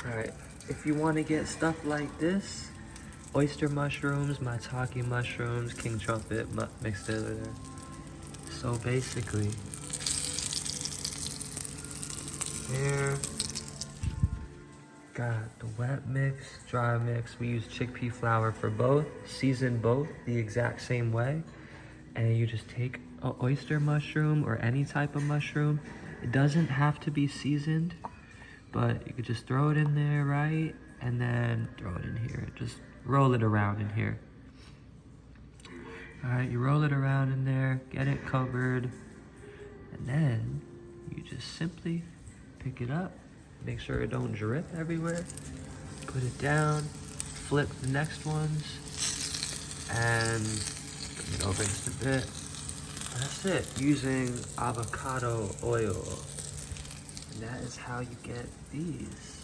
Alright, if you want to get stuff like this, oyster mushrooms, maitake mushrooms, king trumpet mixed in there. So basically, here, got the wet mix, dry mix. We use chickpea flour for both, season both the exact same way. And you just take an oyster mushroom or any type of mushroom. It doesn't have to be seasoned, but you could just throw it in there, right? And then throw it in here. Just roll it around in here. All right, you roll it around in there, get it covered, and then you just simply pick it up. Make sure it don't drip everywhere. Put it down, flip the next ones, and bring it over just a bit. That's it, using avocado oil. And that is how you get these.